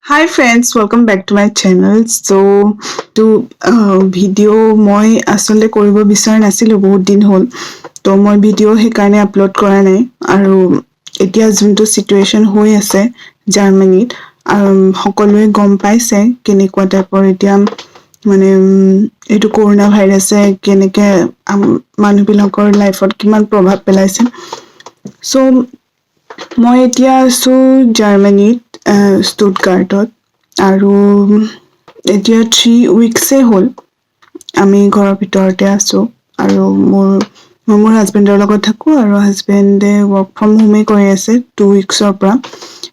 Hi friends, welcome back to my channel. To video' মই আসলে কৰিব বিচৰা নাছিলো বহুত দিন হ'ল তো মই ভিডিঅ' সেইকাৰণে আপলোড কৰা নাই আৰু এতিয়া যোনটো সিচুৱেশ্যন হৈ আছে জাৰ্মানীত সকলোৱে গম পাইছে কেনেকুৱা টাইপৰ এতিয়া মানে এইটো কৰোনা ভাইৰাছে কেনেকে মানুহবিলাকৰ লাইফত কিমান প্ৰভাৱ পেলাইছে চ' মই এতিয়া আছো জাৰ্মানীত ষ্টুটগাৰ্টত আৰু এতিয়া 3 উইকছে হ'ল আমি ঘৰৰ ভিতৰতে আছো আৰু মই মোৰ হাজবেণ্ডৰ লগত থাকো আৰু হাজবেণ্ডে ৱৰ্ক ফ্ৰম হোমে কৰি আছে 2 উইকছৰ পৰা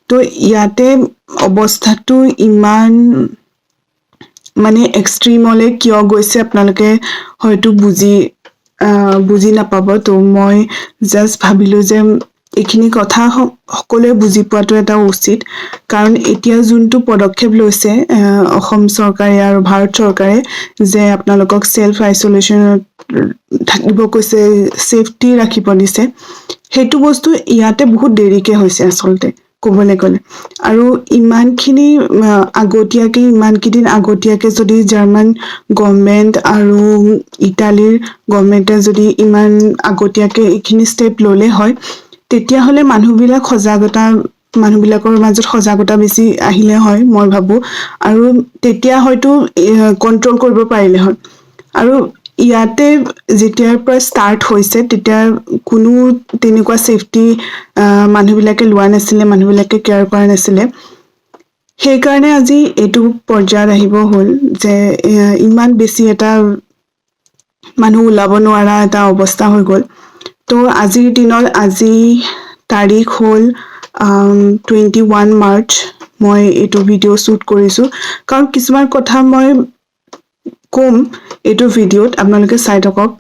তো ইয়াতে অৱস্থাটো ইমান মানে এক্সট্ৰিমলে কিয় গৈছে আপোনালোকে হয়তো বুজি নাপাব তো মই জাষ্ট ভাবিলো যে এইখিনি কথা সকলোৱে বুজি পোৱাটো এটা উচিত কাৰণ এতিয়া যোনটো পদক্ষেপ লৈছে অসম চৰকাৰে আৰু ভাৰত চৰকাৰে যে আপোনালোকক সেলফ আইসোলেশনত থাকিব কৈছে সেফটি ৰাখিব দিছে সেইটো বস্তু ইয়াতে বহুত দেৰিকে হৈছে আচলতে ক'বলৈ গ'লে আৰু ইমানকেইদিন আগতীয়াকে যদি জাৰ্মান গভৰ্ণমেণ্ট আৰু ইটালীৰ গভৰ্ণমেণ্টে যদি ইমান আগতীয়াকে এইখিনি ষ্টেপ ল'লে হয় তেতিয়াহ'লে মানুহবিলাকৰ মাজত সজাগতা বেছি আহিলে হয় মই ভাবো আৰু তেতিয়া হয়তো কন্ট্ৰল কৰিব পাৰিলে হয় আৰু ইয়াতে যেতিয়াৰ পৰা ষ্টাৰ্ট হৈছে তেতিয়া কোনো তেনেকুৱা ছেফটি মানুহবিলাকে লোৱা নাছিলে মানুহবিলাকে কেয়াৰ কৰা নাছিলে সেইকাৰণে আজি এইটো পৰ্যায়ত আহিব হ'ল যে ইমান বেছি এটা মানুহ ওলাব নোৱাৰা এটা অৱস্থা হৈ গ'ল তো আজিৰ দিনত আজি তাৰিখ হ'ল 21 মাৰ্চ মই এইটো ভিডিঅ' শ্বুট কৰিছোঁ কাৰণ কিছুমান কথা মই ক'ম এইটো ভিডিঅ'ত আপোনালোকে চাই থাকক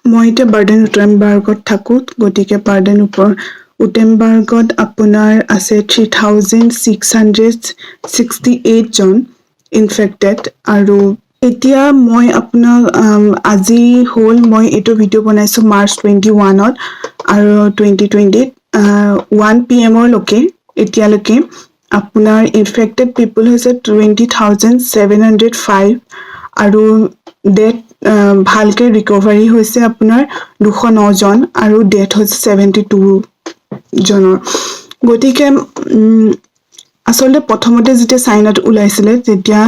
মই এতিয়া বাৰ্ডেন উটেনবাৰ্গত থাকোঁ গতিকে বাৰ্ডেন উটেনবাৰ্গত আপোনাৰ আছে 3668 জন ইনফেক্টেড আৰু এতিয়া মই আপোনাক আজি হ'ল মই এইটো ভিডিঅ' বনাইছোঁ মাৰ্চ 21ত আৰু 2020 1 PM এতিয়ালৈকে আপোনাৰ ইনফেক্টেড পিপল হৈছে 20,705 আৰু ডেথ ভালকে ৰিকভাৰী হৈছে আপোনাৰ 209 জন আৰু ডেথ হৈছে 72 জনৰ গতিকে আচলতে প্ৰথমতে যেতিয়া চাইনাত ওলাইছিলে তেতিয়া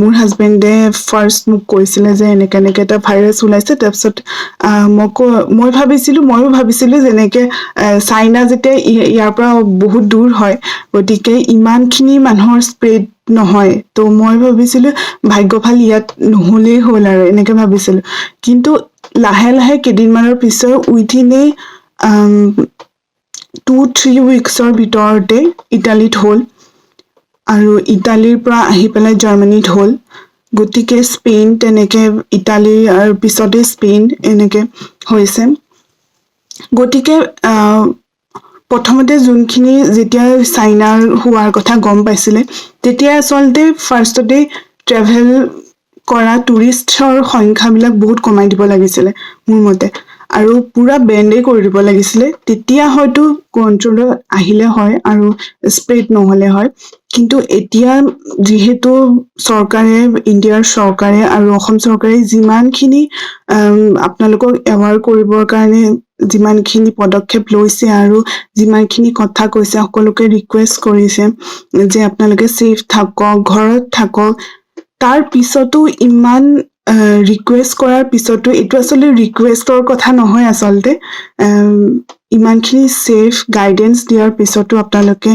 মোৰ হাজবেণ্ডে ফাৰ্ষ্ট মোক কৈছিলে যে এনেকে এটা ভাইৰাছ ওলাইছে তাৰপিছত ময়ো ভাবিছিলো যেনেকে চাইনা যেতিয়া ইয়াৰ পৰা বহুত দূৰ হয় গতিকে ইমানখিনি মানুহৰ স্প্ৰেড নহয় তো মই ভাবিছিলো ভাগ্য ভাল ইয়াত নহ'লেই হ'ল আৰু এনেকে ভাবিছিলো কিন্তু লাহে লাহে কেইদিনমানৰ পিছত উইথিনে 2-3 উইকছৰ ভিতৰতে ইটালীত হ'ল আৰু ইটালীৰ পৰা আহি পেলাই জাৰ্মানীত হ'ল গতিকে স্পেইন তেনেকে ইটালীৰ পিছতে স্পেইন এনেকে হৈছে গতিকে প্ৰথমতে যোনখিনি যেতিয়া চাইনাৰ হোৱাৰ কথা গম পাইছিলে তেতিয়া আচলতে ফাৰ্ষ্টতে ট্ৰেভেল কৰা টুৰিষ্টৰ সংখ্যাবিলাক বহুত কমাই দিব লাগিছিলে মোৰ মতে আৰু পুৰা বেণ্ডে কৰি দিব লাগিছিলে তেতিয়া হয়তো কন্ট্ৰলত আহিলে হয় আৰু স্প্ৰেড নহ'লে হয় কিন্তু এতিয়া যিহেতু ইণ্ডিয়াৰ চৰকাৰে আৰু অসম চৰকাৰে যিমানখিনি আপোনালোকক এৱাৰ কৰিবৰ কাৰণে যিমানখিনি পদক্ষেপ লৈছে আৰু যিমানখিনি কথা কৈছে সকলোকে ৰিকুৱেষ্ট কৰিছে যে আপোনালোকে ছেফ থাকক ঘৰত থাকক তাৰ পিছতো ইমান ৰিকুৱেষ্ট কৰাৰ পিছতো এইটো আচলতে ৰিকুৱেষ্টৰ কথা নহয় আচলতে ইমানখিনি ছেফ গাইডেন্স দিয়াৰ পিছতো আপোনালোকে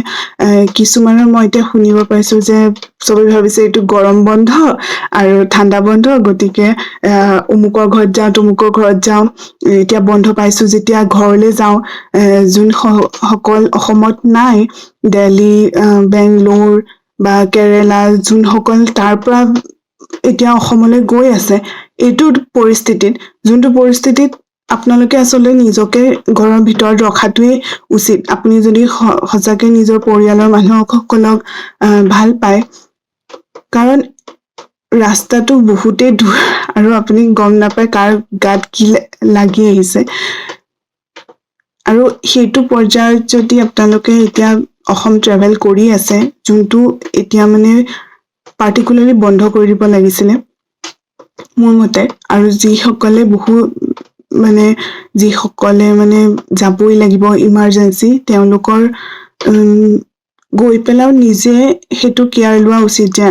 কিছুমানৰ মই এতিয়া শুনিব পাইছো যে চবে ভাবিছে এইটো গৰম বন্ধ আৰু ঠাণ্ডা বন্ধ গতিকে অমুকৰ ঘৰত যাওঁ তমুকৰ ঘৰত যাওঁ এতিয়া বন্ধ পাইছো যেতিয়া ঘৰলৈ যাওঁ যোন সকল অসমত নাই দিল্লী বেংগলোৰ বা কেৰেলা যোনসকল তাৰ পৰা এতিয়া অসমলৈ গৈ আছে এইটো যোনটো পৰিস্থিতিত আপোনালোকে আচলতে নিজকে ঘৰৰ ভিতৰত ৰখাটোৱেই উচিত আপুনি যদি সঁচাকে নিজৰ পৰিয়ালৰ মানুহসকলক ভাল পায় কাৰণ ৰাস্তাটো বহুতেই দূৰ আৰু আপুনি গম নাপায় কাৰ গাত কি লাগি আহিছে আৰু সেইটো পৰ্যায়ত যদি আপোনালোকে এতিয়া অসম ট্ৰেভেল কৰি আছে, যোনটো এতিয়া মানে পাৰ্টিকুলাৰলি বন্ধ কৰি দিব লাগিছিলে মোৰ মতে। আৰু যিসকলে মানে যাবই লাগিব ইমাৰ্জেঞ্চি, তেওঁলোকৰ গৈ পেলাইও নিজে সেইটো কেয়াৰ লোৱা উচিত যে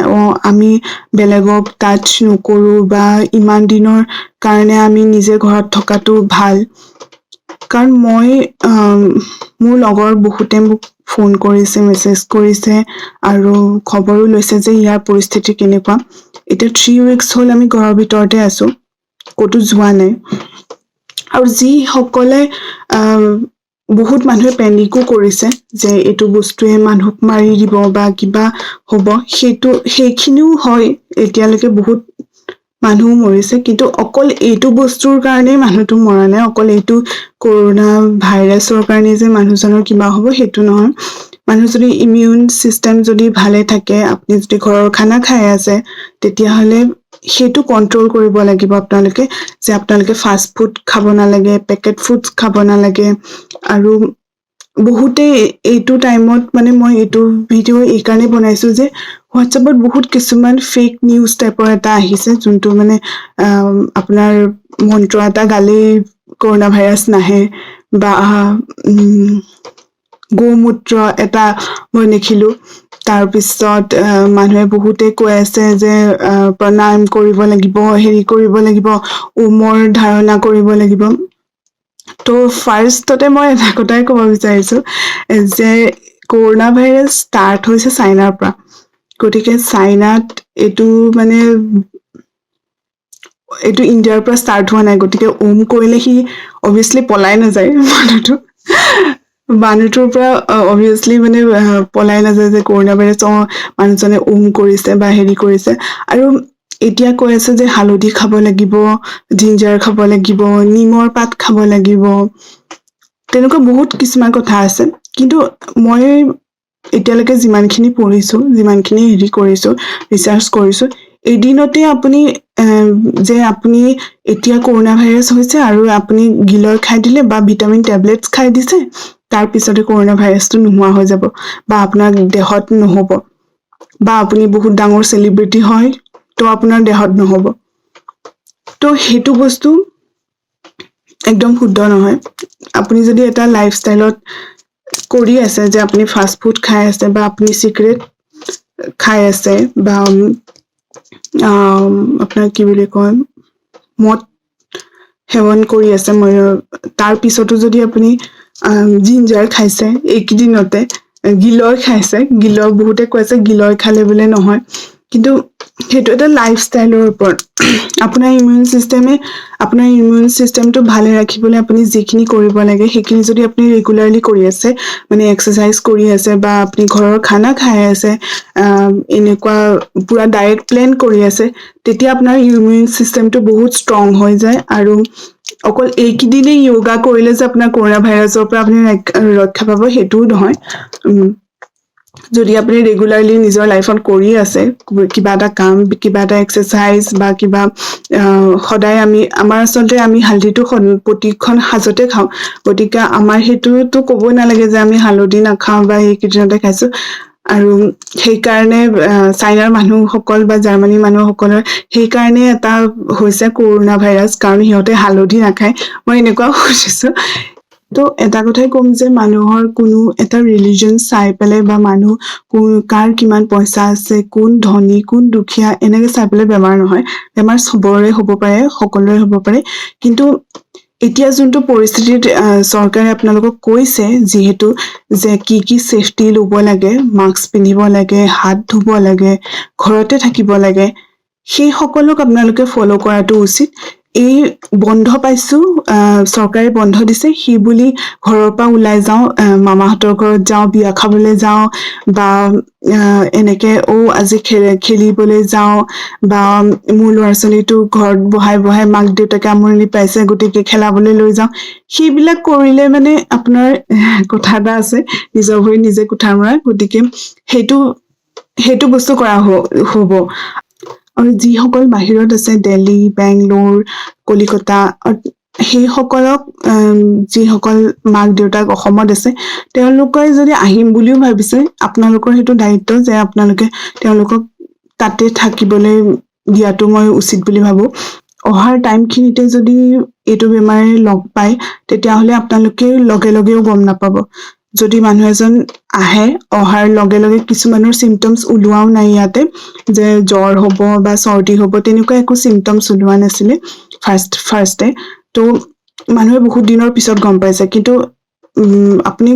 আমি বেলেগক টাচ নকৰো বা ইমান দিনৰ কাৰণে আমি নিজে ঘৰত থকাটো ভাল। কাৰণ মোৰ লগৰ বহুতে মোক ফোন কৰিছে, মেছেজ কৰিছে আৰু খবৰো লৈছে যে ইয়াৰ পৰিস্থিতি কেনেকুৱা। এতিয়া 3 weeks হ'ল আমি ঘৰৰ ভিতৰতে আছো, ক'তো যোৱা নাই। আৰু যিসকলে বহুত মানুহে পেনিকো কৰিছে যে এইটো বস্তুৱে মানুহক মাৰি দিব বা কিবা হ'ব, সেইখিনিও হয়। এতিয়ালৈকে বহুত মানুহো মৰিছে, কিন্তু অকল এইটো বস্তুৰ কাৰণেই মানুহটো মৰা নাই, অকল এইটো কৰোণা ভাইৰাছৰ কাৰণে যে মানুহজনৰ কিবা হ'ব সেইটো নহয়। মানুহ যদি ইমিউন চিষ্টেম যদি ভালে থাকে, আপুনি যদি ঘৰৰ খানা খাই আছে, তেতিয়াহ'লে সেইটো কন্ট্ৰল কৰিব লাগিব আপোনালোকে, যে আপোনালোকে ফাষ্ট ফুড খাব নালাগে, পেকেট ফুড খাব নালাগে। আৰু বহুতে এইটো টাইমত মানে মই এইটো ভিডিঅ' এই কাৰণে বনাইছো যে হোৱাটছএপত বহুত কিছুমান ফেক নিউজ টাইপৰ এটা আহিছে, যোনটো মানে আপোনাৰ মন্ত্ৰ এটা গালেই কৰোণা ভাইৰাছ নাহে, বা গৌমূত্ৰ এটা মই দেখিলো। তাৰপিছত মানুহে বহুতে কৈ আছে যে প্ৰণায়াম কৰিব লাগিব, হেৰি কৰিব লাগিব, উমৰ ধাৰণা কৰিব লাগিব। ত' ফাৰ্ষ্টতে মই এটা কথাই ক'ব বিচাৰিছো যে কৰোণা ভাইৰাছ ষ্টাৰ্ট হৈছে চাইনাৰ পৰা। গতিকে চাইনাত এইটো মানে এইটো ইণ্ডিয়াৰ পৰা ষ্টাৰ্ট হোৱা নাই, গতিকে কৰিলে সি অভিয়াছলি পলাই নাযায় মানুহটোৰ পৰা অভিয়াছলি মানে পলাই নাযায় যে কৰোণা ভাইৰাছ মানুহজনে কৰিছে বা হেৰি কৰিছে। আৰু এতিয়া কৈ আছে যে হালধি খাব লাগিব, জিঞ্জাৰ খাব লাগিব, নিমৰ পাত খাব লাগিব, তেনেকুৱা বহুত কিছুমান কথা আছে। কিন্তু মই এতিয়ালৈকে যিমানখিনি পঢ়িছো, যিমানখিনি হেৰি কৰিছো, ৰিচাৰ্চ কৰিছো, এদিনতে আপুনি যে আপুনি এতিয়া কৰোণা ভাইৰাছ হৈছে আৰু আপুনি গিলয় খাই দিলে বা ভিটামিন টেবলেটছ খাই দিছে, তাৰ পিছতে কৰোণা ভাইৰাছটো নোহোৱা হৈ যাব বা আপোনাৰ দেহত নহ'ব। বা আপুনি বহুত ডাঙৰ চেলিব্ৰিটি হয়, তো আপোনাৰ দেহত নহ'ব। তো সেইটো বস্তু একদম শুদ্ধ নহয়। আপুনি যদি এটা লাইফষ্টাইলত কৰি আছে যে আপুনি ফাষ্ট ফুড খাই আছে, বা আপুনি চিগাৰেট খাই আছে, বা আপোনাৰ কি বুলি কয় মদ সেৱন কৰি আছে, তাৰ পিছতো যদি আপুনি জিঞ্জাৰ খাইছে, এইকেইদিনতে গিলয় খাইছে, গিলয় বহুতে কৈছে গিলয় খালে বোলে নহয়, কিন্তু সেইটো এটা লাইফষ্টাইলৰ ওপৰত। আপোনাৰ ইমিউন চিষ্টেমটো ভালে ৰাখিবলৈ আপুনি যিখিনি কৰিব লাগে সেইখিনি যদি আপুনি ৰেগুলাৰলি কৰি আছে, মানে এক্সাৰচাইজ কৰি আছে, বা আপুনি ঘৰৰ খানা খাই আছে, এনেকুৱা পুৰা ডায়েট প্লেন কৰি আছে, তেতিয়া আপোনাৰ ইমিউন চিষ্টেমটো বহুত ষ্ট্ৰং হৈ যায়। আৰু অকল এইকেইদিনেই য়োগা কৰিলে যে আপোনাৰ কৰোণা ভাইৰাছৰ পৰা আপুনি ৰক্ষা পাব, সেইটোও নহয়। যদি আপুনি ৰেগুলাৰলি নিজৰ লাইফত কৰি আছে কিবা এটা কাম, কিবা এটা এক্সাৰচাইজ, বা কিবা সদায় আমাৰ আচলতে আমি হালধিটো প্ৰতিখন সাজতে খাওঁ, গতিকে আমাৰ সেইটোতো ক'বই নালাগে যে আমি হালধি নাখাওঁ বা এইকেইদিনতে খাইছো। আৰু সেইকাৰণে চাইনাৰ মানুহসকল বা জাৰ্মানীৰ মানুহসকলৰ সেইকাৰণে এটা হৈছে কৰোণা ভাইৰাছ, কাৰণ সিহঁতে হালধি নাখায়। মই এনেকুৱাও শুনিছো। ত' এটা কথাই ক'ম যে মানুহৰ কোনো এটা ৰিলিজন চাই পেলাই, বা মানুহ কাৰ কিমান পইচা আছে, কোন ধনী কোন দুখীয়া, এনেকে চাই পেলাই বেমাৰ নহয়। বেমাৰ চবৰে হ'ব পাৰে, সকলোৰে হ'ব পাৰে। কিন্তু এতিয়া যোনটো পৰিস্থিতিত চৰকাৰে আপোনালোকক কৈছে যিহেতু, যে কি কি ছেফটি ল'ব লাগে, মাস্ক পিন্ধিব লাগে, হাত ধুব লাগে, ঘৰতে থাকিব লাগে, সেই সকলক আপোনালোকে ফ'ল' কৰাটো উচিত। এই বন্ধ পাইছো, চৰকাৰে বন্ধ দিছে, সেই বুলি ঘৰৰ পৰা ওলাই যাওঁ, মামাহঁতৰ ঘৰত যাওঁ, বিয়া খাবলৈ যাওঁ, বা এনেকে আজি খেলিবলৈ যাওঁ, বা মোৰ ল'ৰা ছোৱালীটো ঘৰত বহাই বহাই মাক দেউতাকে আমনি পাইছে গতিকে খেলাবলৈ লৈ যাওঁ, সেইবিলাক কৰিলে মানে আপোনাৰ কথা এটা আছে, নিজৰ ভৰি নিজে কুঠাৰ মৰা। গতিকে সেইটো বস্তু কৰা হ'ব। আৰু যিসকল বাহিৰত আছে, দিল্লী, বেংগলোৰ, কলিকতা, সেইসকলক যিসকল মাক দেউতাক অসমত আছে তেওঁলোকে যদি আহিম বুলিও ভাবিছে আপোনালোকৰ সেইটো দায়িত্ব যে আপোনালোকে তেওঁলোকক তাতে থাকিবলৈ দিয়াটো মই উচিত বুলি ভাবো অহাৰ টাইমখিনিতে যদি এইটো বেমাৰে লগ পায় তেতিয়াহ'লে আপোনালোকে লগে লগেও গম নাপাব যদি মানুহ এজন আহে অহাৰ লগে লগে কিছুমানৰ চিমটমছ ওলোৱাও নাই ইয়াতে যে জ্বৰ হ'ব বা চৰ্দি হ'ব তেনেকুৱা একো চিমটমছ ওলোৱা নাছিলে ফাৰ্ষ্টে তো মানুহে বহুত দিনৰ পিছত গম পাইছে কিন্তু আপুনি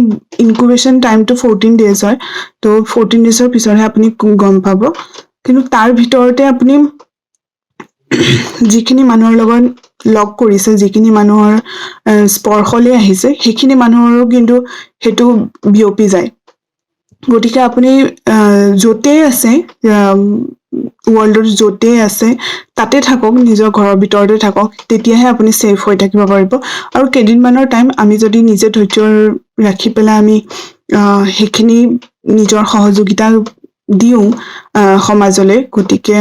ইনকুবেশ্যন টাইমটো 14 ডেজ হয় তো 14 ডেজৰ পিছতহে আপুনি গম পাব কিন্তু তাৰ ভিতৰতে আপুনি যিখিনি মানুহৰ লগত লগ কৰিছে যিখিনি মানুহৰ স্পৰ্শলৈ আহিছে সেইখিনি মানুহৰো কিন্তু সেইটো বিয়পি যায় গতিকে আপুনি য'তেই আছে ৱৰ্ল্ডৰ য'তেই আছে তাতে থাকক নিজৰ ঘৰৰ ভিতৰতে থাকক তেতিয়াহে আপুনি ছেফ হৈ থাকিব পাৰিব আৰু কেইদিনমানৰ টাইম আমি যদি নিজে ধৈৰ্য ৰাখি পেলাই আমি সেইখিনি নিজৰ সহযোগিতা দিওঁ সমাজলৈ গতিকে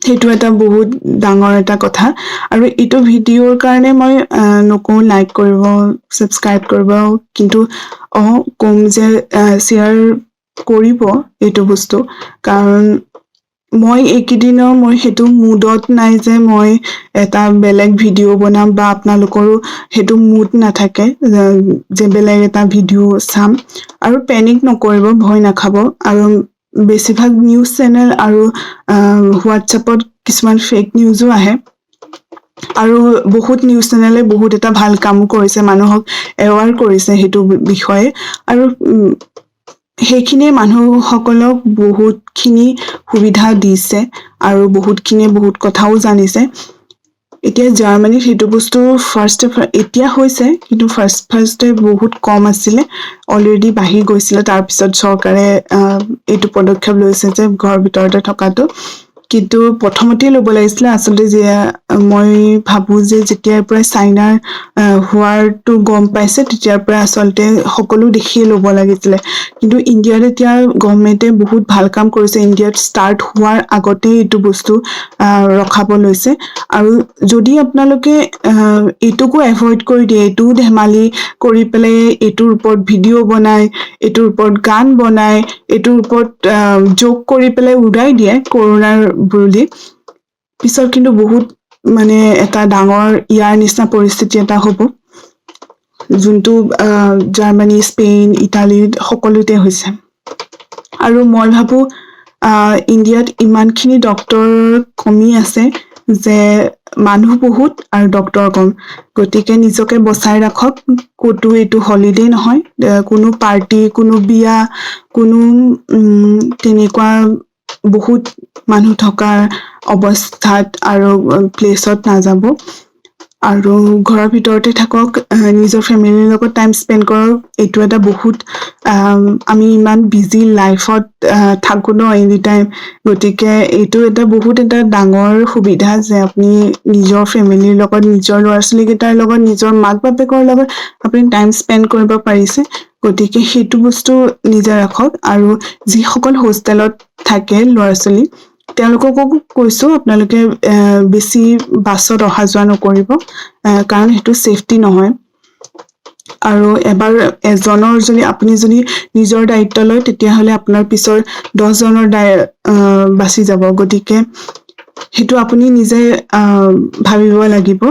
সেইটো এটা বহুত ডাঙৰ এটা কথা আৰু এইটো ভিডিঅ'ৰ কাৰণে মই নকওঁ লাইক কৰিব ছাবস্ক্ৰাইব কৰিব কিন্তু কম যে শ্বেয়াৰ কৰিব এইটো বস্তু কাৰণ মই এইকেইদিনৰ মই সেইটো মুডত নাই যে মই এটা বেলেগ ভিডিঅ' বনাম বা আপোনালোকৰো সেইটো মুড নাথাকে যে বেলেগ এটা ভিডিঅ' চাম আৰু পেনিক নকৰিব ভয় নাখাব আৰু বেছিভাগ নিউজ চেনেল আৰু হোৱাটছএপত কিছুমান ফেক নিউজো আহে আৰু বহুত নিউজ চেনেলে বহুত এটা ভাল কামো কৰিছে মানুহক এৱাৰ কৰিছে সেইটো বিষয়ে আৰু সেইখিনিয়ে মানুহসকলক বহুতখিনি সুবিধা দিছে আৰু বহুতখিনিয়ে বহুত কথাও জানিছে এতিয়া জাৰ্মানীত সেইটো বস্তু এতিয়া হৈছে কিন্তু ফাৰ্ষ্টে বহুত কম আছিলে অলৰেডি বাঢ়ি গৈছিলে তাৰপিছত চৰকাৰে এইটো পদক্ষেপ লৈছে যে ঘৰৰ ভিতৰতে থকাটো কিন্তু প্ৰথমতেই ল'ব লাগিছিলে আচলতে যে মই ভাবোঁ যে যেতিয়াৰ পৰা চাইনাৰ হোৱাৰটো গম পাইছে তেতিয়াৰ পৰা আচলতে সকলো দেখিয়ে ল'ব লাগিছিলে কিন্তু ইণ্ডিয়াত এতিয়া গভৰ্ণমেণ্টে বহুত ভাল কাম কৰিছে ইণ্ডিয়াত ষ্টাৰ্ট হোৱাৰ আগতেই এইটো বস্তু ৰখাব লৈছে আৰু যদি আপোনালোকে এইটোকো এভইড কৰি দিয়ে এইটোও ধেমালি কৰি পেলাই এইটোৰ ওপৰত ভিডিঅ' বনায় এইটোৰ ওপৰত গান বনায় এইটোৰ ওপৰত যোগ কৰি পেলাই উৰাই দিয়ে কৰোণাৰ বুলি পিছত কিন্তু বহুত মানে এটা ডাঙৰ ইয়াৰ নিচিনা পৰিস্থিতি এটা হ'ব যোনটো জাৰ্মানী স্পেইন ইটালীত সকলোতে হৈছে আৰু মই ভাবোঁ ইণ্ডিয়াত ইমানখিনি ডক্তৰ কমি আছে যে মানুহ বহুত আৰু ডক্তৰ কম গতিকে নিজকে বচাই ৰাখক ক'তো এইটো হলিডে নহয় কোনো পাৰ্টি কোনো বিয়া কোনো তেনেকুৱা বহুত মানুহ থকাৰ অৱস্থাত আৰু প্লেচত নাযাব আৰু ঘৰৰ ভিতৰতে থাকক নিজৰ ফেমিলিৰ লগত টাইম স্পেণ্ড কৰক এইটো এটা বহুত আমি ইমান বিজি লাইফত থাকোঁ ন এনি টাইম গতিকে এইটো এটা বহুত এটা ডাঙৰ সুবিধা যে আপুনি নিজৰ ফেমিলিৰ লগত নিজৰ ল'ৰা ছোৱালীকেইটাৰ লগত নিজৰ মাক বাপেকৰ লগত আপুনি টাইম স্পেণ্ড কৰিব পাৰিছে গতিকে সেইটো বস্তু নিজে ৰাখক আৰু যিসকল হোষ্টেলত থাকে ল'ৰা ছোৱালী তেওঁলোককো কৈছোঁ আপোনালোকে বেছি বাছত অহা যোৱা নকৰিব কাৰণ সেইটো ছেফটি নহয় আৰু এবাৰ এজনৰ আপুনি যদি নিজৰ দায়িত্ব লয় তেতিয়াহ'লে আপোনাৰ পিছৰ 10জনৰ বাচি যাব গতিকে সেইটো আপুনি নিজে ভাবিব লাগিব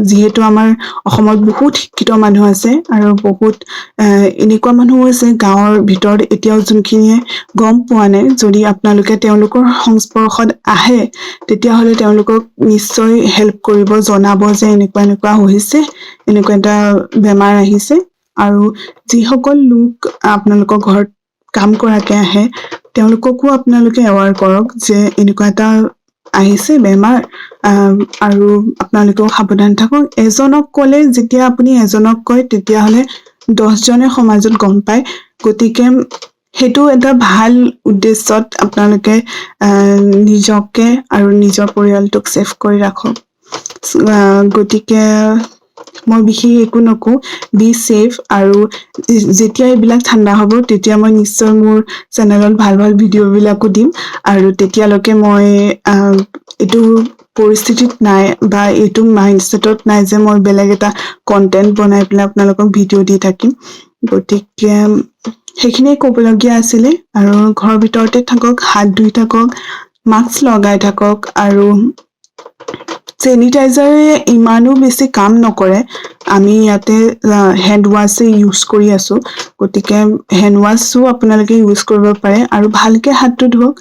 যিহেতু আমাৰ অসমত বহুত শিক্ষিত মানুহ আছে আৰু বহুত এনেকুৱা মানুহো আছে গাঁৱৰ ভিতৰত এতিয়াও যোনখিনিয়ে গম পোৱা নাই যদি আপোনালোকে তেওঁলোকৰ সংস্পৰ্শত আহে তেতিয়াহ'লে তেওঁলোকক নিশ্চয় হেল্প কৰিব জনাব যে এনেকুৱা হৈছে এনেকুৱা এটা বেমাৰ আহিছে আৰু যিসকল লোক আপোনালোকৰ ঘৰত কাম কৰাকে আহে তেওঁলোককো আপোনালোকে এৱাৰ কৰক যে এনেকুৱা এটা আহিছে বেমাৰ আৰু আপোনালোকেও সাৱধান থাকক এজনক ক'লে যেতিয়া আপুনি এজনক কয় তেতিয়াহ'লে 10জনে সমাজত গম পায় গতিকে সেইটো এটা ভাল উদ্দেশ্যত আপোনালোকে নিজকে আৰু নিজৰ পৰিয়ালটোক ছেফ কৰি ৰাখক গতিকে মই বিশেষ একো নকওঁ, বি ছেফ। আৰু যেতিয়া এইবিলাক ঠাণ্ডা হ'ব তেতিয়া মই নিশ্চয় মোৰ চেনেলত ভাল ভাল ভিডিঅ'বিলাকো দিম। আৰু তেতিয়ালৈকে মই এইটো পৰিস্থিতিত নাই বা এইটো মাইণ্ডছেটত নাই যে মই বেলেগ এটা কন্টেন্ট বনাই পেলাই আপোনালোকক ভিডিঅ' দি থাকিম। গতিকে সেইখিনিয়ে ক'বলগীয়া আছিলে। আৰু ঘৰৰ ভিতৰতে থাকক, হাত ধুই থাকক, মাস্ক লগাই থাকক। আৰু চেনিটাইজাৰে ইমানো বেছি কাম নকৰে। আমি ইয়াতে হেণ্ড ৱাছে ইউজ কৰি আছো, গতিকে হেণ্ড ৱাছো আপোনালোকে ইউজ কৰিব পাৰে। আৰু ভালকে হাতটো ধুৱক।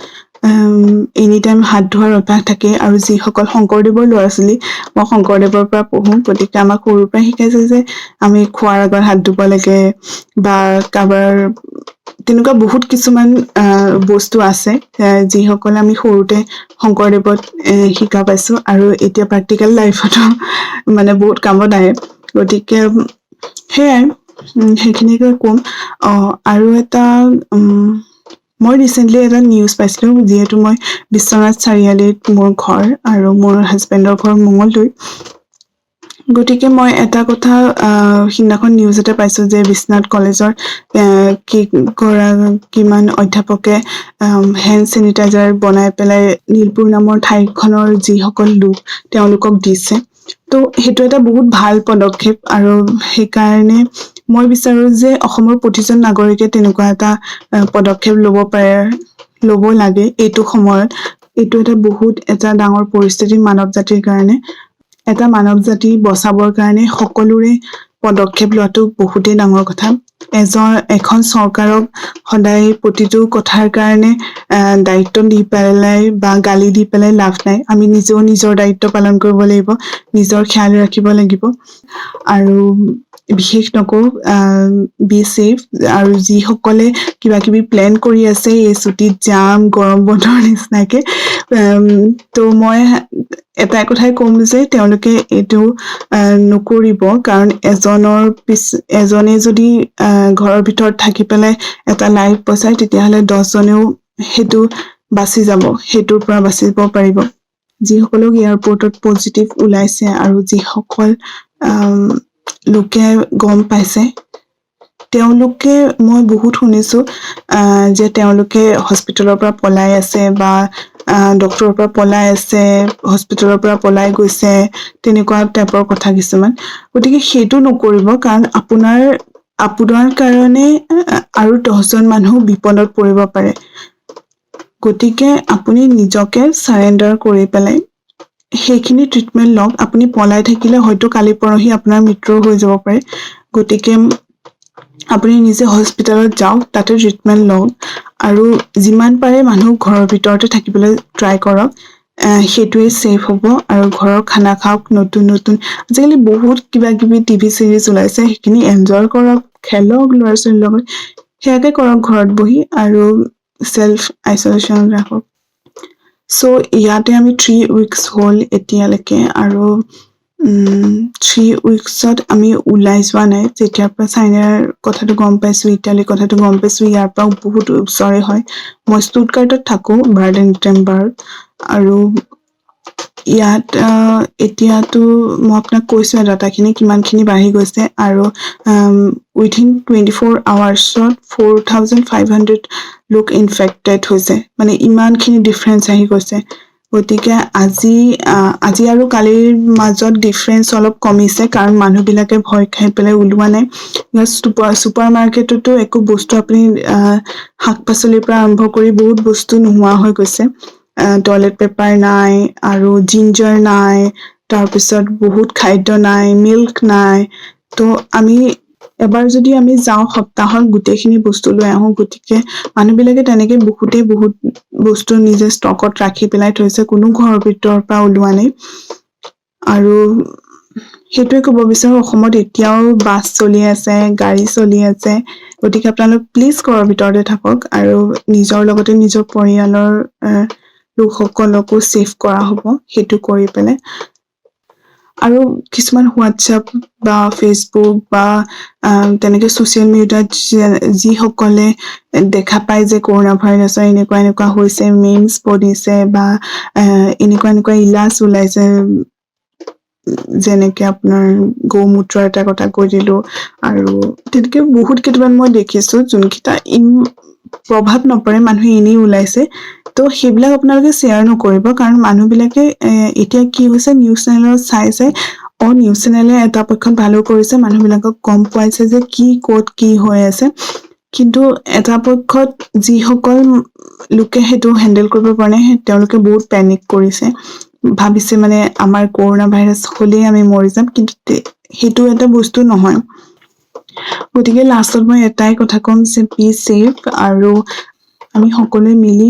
এনি টাইম হাত ধোৱাৰ অভ্যাস থাকে। আৰু যিসকল শংকৰদেৱৰ ল'ৰা ছোৱালী, মই শংকৰদেৱৰ পৰা পঢ়ো, গতিকে আমাক সৰুৰ পৰা শিকাইছে যে আমি খোৱাৰ আগত হাত ধুব লাগে, বা কাৰোবাৰ তেনেকুৱা বহুত কিছুমান বস্তু আছে যিসকলে আমি সৰুতে শংকৰদেৱত শিকা পাইছো, আৰু এতিয়া প্ৰেক্টিকেল লাইফতো মানে বহুত কামত আহে। গতিকে সেয়াই, সেইখিনিকে ক'ম। আৰু এটা মই ৰিচেণ্টলি এটা নিউজ পাইছিলো, যিহেতু মই বিশ্বনাথ চাৰিআলিত মোৰ ঘৰ আৰু মোৰ হাজবেণ্ডৰ ঘৰ মঙলদৈত। গতিকে মই এটা কথা সিদিনাখন নিউজ এটা পাইছো যে বিশ্বনাথ কলেজৰ কিমান অধ্যাপকে হেণ্ড চেনিটাইজাৰ বনাই পেলাই নীলপুৰ নামৰ ঠাইখনৰ যিসকল লোক তেওঁলোকক দিছে। ত' সেইটো এটা বহুত ভাল পদক্ষেপ। আৰু সেইকাৰণে মই বিচাৰো যে অসমৰ প্ৰতিজন নাগৰিকে তেনেকুৱা এটা পদক্ষেপ ল'ব লাগে এইটো সময়ত। এইটো এটা বহুত এটা ডাঙৰ পৰিস্থিতি মানৱ জাতিৰ কাৰণে। এটা মানৱ জাতি বচাবৰ কাৰণে সকলোৰে পদক্ষেপ লোৱাটো বহুতেই ডাঙৰ কথা। এখন চৰকাৰক সদায় প্ৰতিটো কথাৰ কাৰণে দায়িত্ব দি পেলাই বা গালি দি পেলাই লাভ নাই। আমি নিজেও নিজৰ দায়িত্ব পালন কৰিব লাগিব, নিজৰ খিয়াল ৰাখিব লাগিব। আৰু বিশেষ নকওঁ, বি ছেফ। আৰু যিসকলে কিবা কিবি প্লেন কৰি আছে এই ছুটিত যাম গৰম বন্ধৰ নিচিনাকে, ত' মই এটা কথাই ক'ম যে তেওঁলোকে এইটো নকৰিব। কাৰণ এজনে যদি ঘৰৰ ভিতৰত থাকি পেলাই এটা লাইফ বচায়, তেতিয়াহ'লে 10জনেও সেইটো বাচি যাব, সেইটোৰ পৰা বাচিব পাৰিব। যিসকলক এয়াৰপৰ্টত পজিটিভ ওলাইছে আৰু যিসকল লোকে গম পাইছে, তেওঁলোকে মই বহুত শুনিছো যে তেওঁলোকে হস্পিটেলৰ পৰা পলাই আছে, বা ডক্টৰৰ পৰা পলাই আছে, হস্পিটেলৰ পৰা পলাই গৈছে, তেনেকুৱা টাইপৰ কথা কিছুমান। গতিকে সেইটো নকৰিব, কাৰণ আপোনাৰ কাৰণে আৰু 10জন মানুহ বিপদত পৰিব পাৰে। গতিকে আপুনি নিজকে চাৰেণ্ডাৰ কৰি পেলাই সেইখিনি ট্ৰিটমেণ্ট লওক। আপুনি পলাই থাকিলে হয়তো কালি পৰহি আপোনাৰ মৃত্যু হৈ যাব পাৰে। গতিকে আপুনি নিজে হস্পিটেলত যাওক, তাতে ট্ৰিটমেণ্ট লওক। আৰু যিমান পাৰে মানুহ ঘৰৰ ভিতৰতে থাকিবলৈ ট্ৰাই কৰক। সেইটোৱে ছেফ হ'ব। আৰু ঘৰৰ খানা খাওক, নতুন নতুন আজিকালি বহুত কিবা কিবি টিভি চিৰিজ ওলাইছে, সেইখিনি এনজয় কৰক, খেলক ল'ৰা ছোৱালীৰ লগত, সেয়াকে কৰক ঘৰত বহি। আৰু চেল্ফ আইচলেশ্যন ৰাখক। চ' ইয়াতে আমি 3 উইকছ হ'ল এতিয়ালৈকে। আৰু 3 উইকছত আমি ওলাই যোৱা নাই। যেতিয়াৰ পৰা চাইনাৰ কথাটো গম পাইছো, ইটালীৰ কথাটো গম পাইছো, ইয়াৰ পৰাও বহুত ওচৰে হয়। মই ষ্টুটগাৰ্টত থাকো, বাৰ্ডেন-টেম্বাৰত। আৰু ইয়াত এতিয়াতো মই আপোনাক কৈছো ডাটাখিনি কিমানখিনি বাঢ়ি গৈছে। আৰু উইথিন 24 আৱাৰ্ছত 4500 লোক ইনফেক্টেড হৈছে। মানে ইমানখিনি ডিফাৰেঞ্চ আহি গৈছে। গতিকে আজি আৰু কালিৰ মাজত ডিফাৰেঞ্চ অলপ কমিছে, কাৰণ মানুহবিলাকে ভয় খাই পেলাই ওলোৱা নাই। ছুপাৰ মাৰ্কেটতো একো বস্তু আপুনি শাক পাচলিৰ পৰা আৰম্ভ কৰি বহুত বস্তু নোহোৱা হৈ গৈছে। টয়লেট পেপাৰ নাই, আৰু জিঞ্জাৰ নাই, তাৰপিছত বহুত খাদ্য নাই, মিল্ক নাই। ত' এবাৰ যদি আমি যাওঁ সপ্তাহত গোটেইখিনি বস্তু লৈ আহো। গতিকে মানুহবিলাকে তেনেকে বহুত বস্তু নিজে ষ্টকত ৰাখি পেলাই থৈছে, কোনো ঘৰৰ ভিতৰৰ পৰা ওলোৱা নাই। আৰু সেইটোৱে ক'ব বিচাৰো, অসমত এতিয়াও বাছ চলি আছে, গাড়ী চলি আছে। গতিকে আপোনালোক প্লিজ ঘৰৰ ভিতৰতে থাকক, আৰু নিজৰ লগতে নিজৰ পৰিয়ালৰ লোকসকলকো ছেফ কৰা হ'ব সেইটো কৰি পেলাই। আৰু কিছুমান হোৱাটছএপ বা ফেচবুক বা তেনেকে ছচিয়েল মিডিয়াত যিসকলে দেখা পায় যে কৰোণা ভাইৰাছৰ এনেকুৱা হৈছে, মিমছ বনিছে, বা এনেকুৱা ইলাজ ওলাইছে, যেনেকে আপোনাৰ গৌমূত্ৰৰ এটা কথা কৈ দিলো আৰু তেনেকে বহুত কেইটামান মই দেখিছো যোনকেইটা প্ৰভাৱ নপৰে মানুহে এনেই ওলাইছে তো সেইবিলাক আপোনালোকে শ্বেয়াৰ নকৰিব কাৰণ মানুহবিলাকে এতিয়া কি হৈছে নিউজ চেনেলত চাই নিউজ চেনেলে এটা পক্ষত ভালো কৰিছে মানুহবিলাকক গম পোৱাইছে যে কি ক'ত কি হৈ আছে কিন্তু এটা পক্ষত যিসকল লোকে সেইটো হেণ্ডেল কৰিব পৰা নাই তেওঁলোকে বহুত পেনিক কৰিছে ভাবিছে মানে আমাৰ কৰোনা ভাইৰাছ হ'লেই আমি মৰি যাম কিন্তু সেইটো এটা বস্তু নহয় গতিকে লাষ্টত মই এটাই কথা ক'ম যে বি ছেফ আৰু আমি সকলোৱে মিলি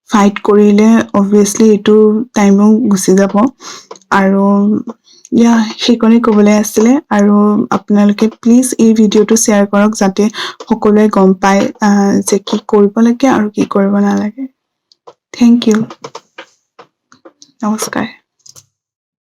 ফাইট কৰিলে অবভিয়াছলি এইটো টাইমো গুচি যাব আৰু সেইকণেই ক'বলৈ আছিলে আৰু আপোনালোকে প্লিজ এই ভিডিঅ'টো শ্বেয়াৰ কৰক যাতে সকলোৱে গম পায় যে কি কৰিব লাগে আৰু কি কৰিব নালাগে থেংক ইউ নমস্কাৰ